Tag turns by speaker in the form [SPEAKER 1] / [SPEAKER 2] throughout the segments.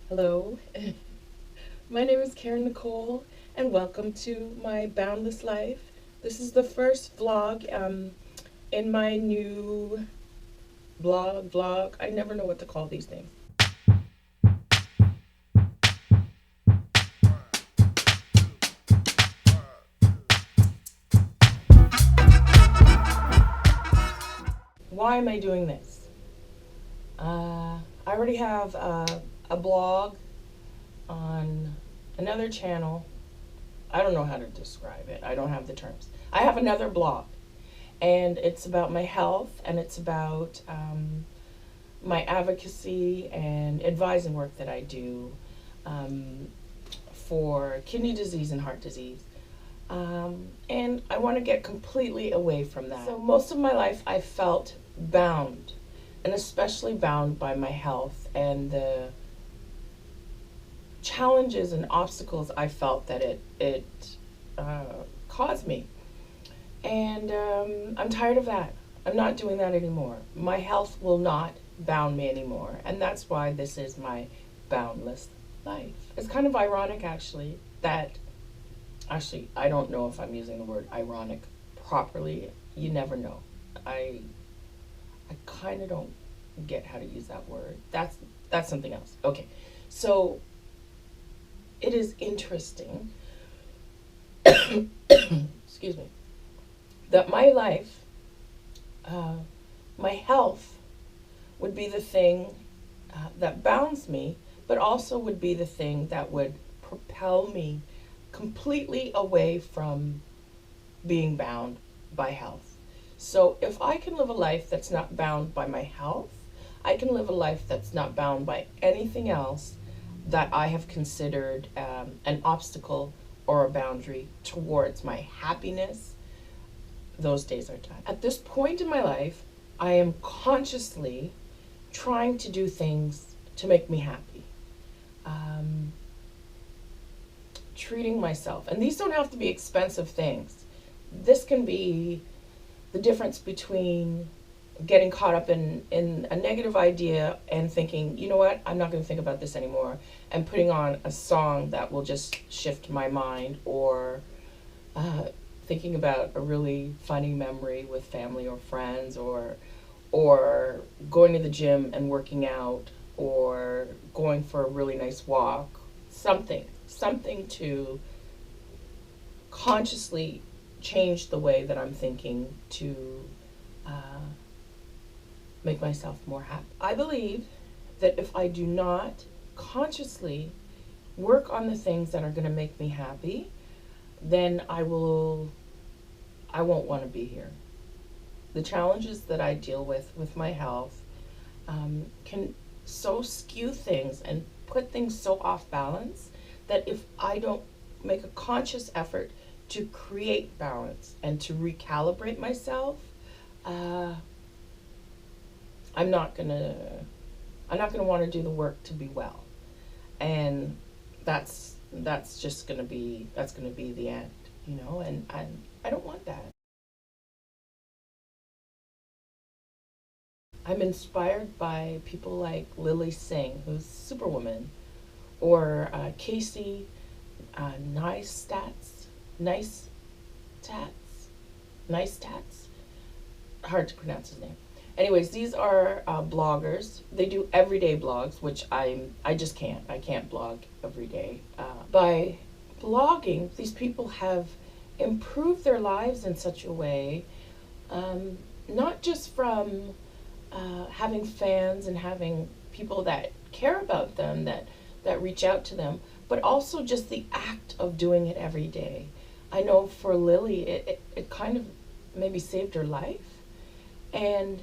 [SPEAKER 1] Hello, my name is Karen Nicole, and welcome to my Boundless Life. This is the first vlog in my new vlog. I never know what to call these things. Why am I doing this? I already have a blog on another channel. I don't know how to describe it. I don't have the terms. I have another blog, and it's about my health, and it's about my advocacy and advising work that I do um, for kidney disease and heart disease. And I want to get completely away from that. So most of my life I felt bound, and especially bound by my health and the challenges and obstacles I felt that it caused me. And I'm tired of that. I'm not doing that anymore. My health will not bound me anymore. And that's why this is my boundless life. It's kind of ironic, actually, that I don't know if I'm using the word ironic properly. You never know. I kind of don't get how to use that word. That's something else. Okay. So it is interesting, excuse me, that my life, my health would be the thing that bounds me, but also would be the thing that would propel me completely away from being bound by health. So if I can live a life that's not bound by my health, I can live a life that's not bound by anything else that I have considered an obstacle or a boundary towards my happiness. Those days are done. At this point in my life, I am consciously trying to do things to make me happy. Treating myself. And these don't have to be expensive things. This can be the difference between getting caught up in a negative idea and thinking, you know what, I'm not going to think about this anymore, and putting on a song that will just shift my mind, or thinking about a really funny memory with family or friends, or going to the gym and working out, or going for a really nice walk, something to consciously change the way that I'm thinking to make myself more happy. I believe that if I do not consciously work on the things that are going to make me happy, then I won't want to be here. The challenges that I deal with my health can so skew things and put things so off balance that if I don't make a conscious effort to create balance and to recalibrate myself, I'm not gonna want to do the work to be well, and that's gonna be the end, and I don't want that. I'm inspired by people like Lily Singh, who's Superwoman, or Casey Nice Tats. Hard to pronounce his name. Anyways, these are bloggers. They do everyday blogs, which I just can't. I can't blog every day. By blogging, these people have improved their lives in such a way, not just from having fans and having people that care about them, that reach out to them, but also just the act of doing it every day. I know for Lily, it kind of maybe saved her life. And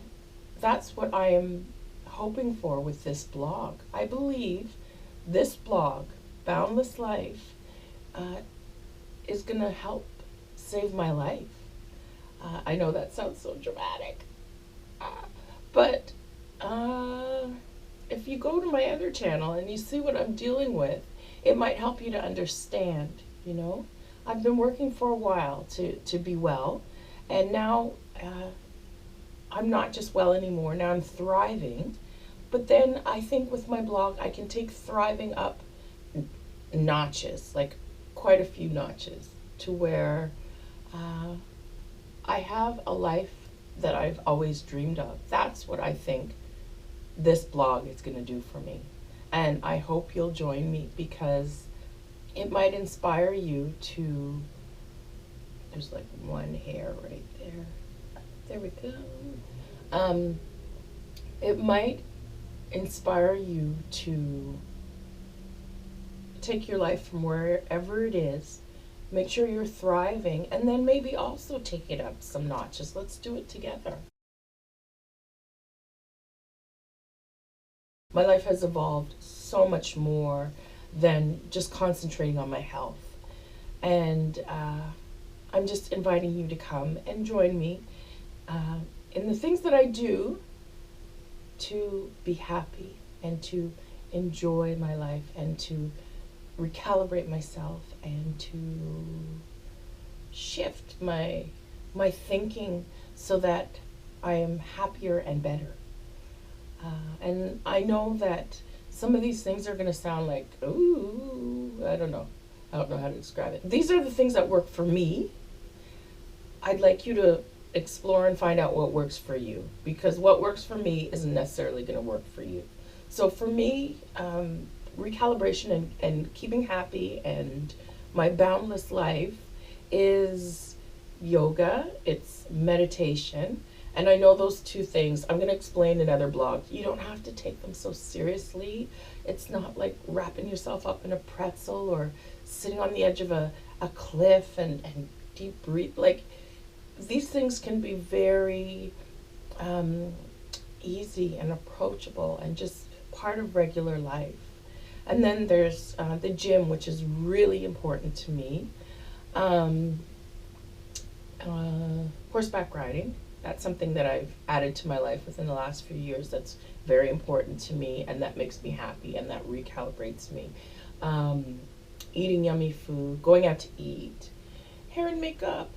[SPEAKER 1] that's what I am hoping for with this blog. I believe this blog, Boundless Life, is going to help save my life. I know that sounds so dramatic, but if you go to my other channel and you see what I'm dealing with, it might help you to understand, I've been working for a while to be well, and now I'm not just well anymore. Now I'm thriving, But then I think with my blog, I can take thriving up notches, like quite a few notches, to where I have a life that I've always dreamed of. That's what I think this blog is going to do for me. And I hope you'll join me, because it might inspire you to, there's like one hair right there. There we go. It might inspire you to take your life from wherever it is, make sure you're thriving, and then maybe also take it up some notches. Let's do it together. My life has evolved so much more than just concentrating on my health. And I'm just inviting you to come and join me in the things that I do to be happy and to enjoy my life and to recalibrate myself and to shift my thinking so that I am happier and better. And I know that some of these things are going to sound like, ooh, I don't know how to describe it. These are the things that work for me. I'd like you to explore and find out what works for you, because what works for me isn't necessarily going to work for you. So for me, recalibration and keeping happy and my boundless life is yoga, it's meditation. And I know those two things, I'm going to explain in other blogs. You don't have to take them so seriously. It's not like wrapping yourself up in a pretzel or sitting on the edge of a cliff and deep breathe. Like, these things can be very easy and approachable and just part of regular life. And then there's the gym, which is really important to me. Horseback riding. That's something that I've added to my life within the last few years. That's very important to me, and that makes me happy, and that recalibrates me. Eating yummy food, going out to eat, hair and makeup,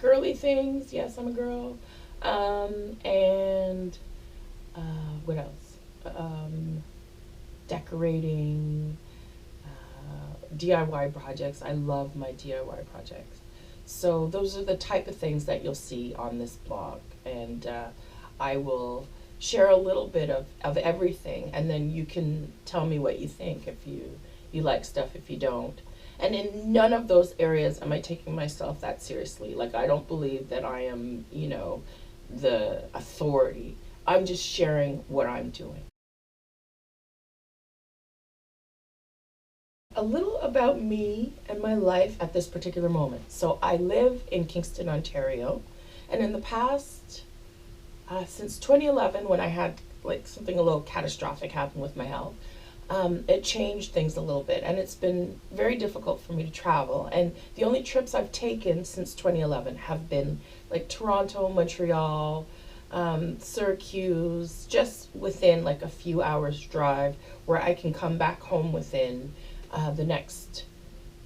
[SPEAKER 1] girly things. Yes, I'm a girl. And what else? Decorating, DIY projects. I love my DIY projects. So those are the type of things that you'll see on this blog, and I will share a little bit of everything, and then you can tell me what you think, if you like stuff, if you don't. And in none of those areas am I taking myself that seriously. Like, I don't believe that I am, the authority. I'm just sharing what I'm doing. A little about me and my life at this particular moment. So I live in Kingston, Ontario, and in the past, since 2011, when I had like something a little catastrophic happen with my health, it changed things a little bit, and it's been very difficult for me to travel. And the only trips I've taken since 2011 have been like Toronto, Montreal, Syracuse, just within like a few hours drive, where I can come back home within the next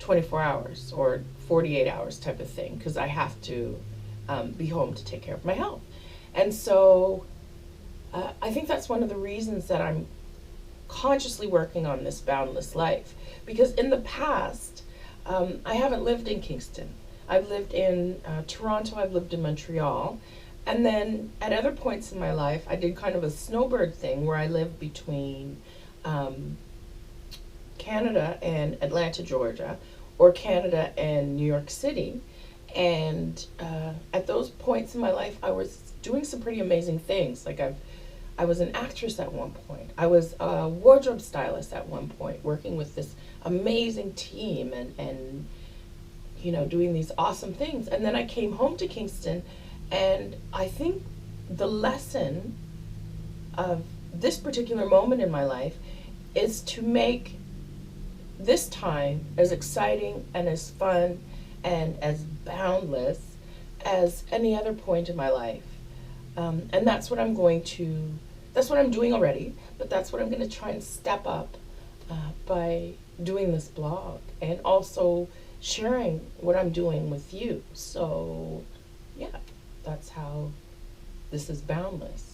[SPEAKER 1] 24 hours or 48 hours type of thing, because I have to be home to take care of my health. And so I think that's one of the reasons that I'm consciously working on this boundless life, because in the past I haven't lived in Kingston. I've lived in Toronto, I've lived in Montreal, and then at other points in my life I did kind of a snowbird thing where I lived between Canada and Atlanta, Georgia, or Canada and New York City. And at those points in my life, I was doing some pretty amazing things. Like I was an actress at one point. I was a wardrobe stylist at one point, working with this amazing team and doing these awesome things. And then I came home to Kingston, and I think the lesson of this particular moment in my life is to make this time as exciting and as fun and as boundless as any other point in my life. And that's what I'm doing already, but that's what I'm going to try and step up by doing this blog and also sharing what I'm doing with you. So yeah, that's how this is boundless.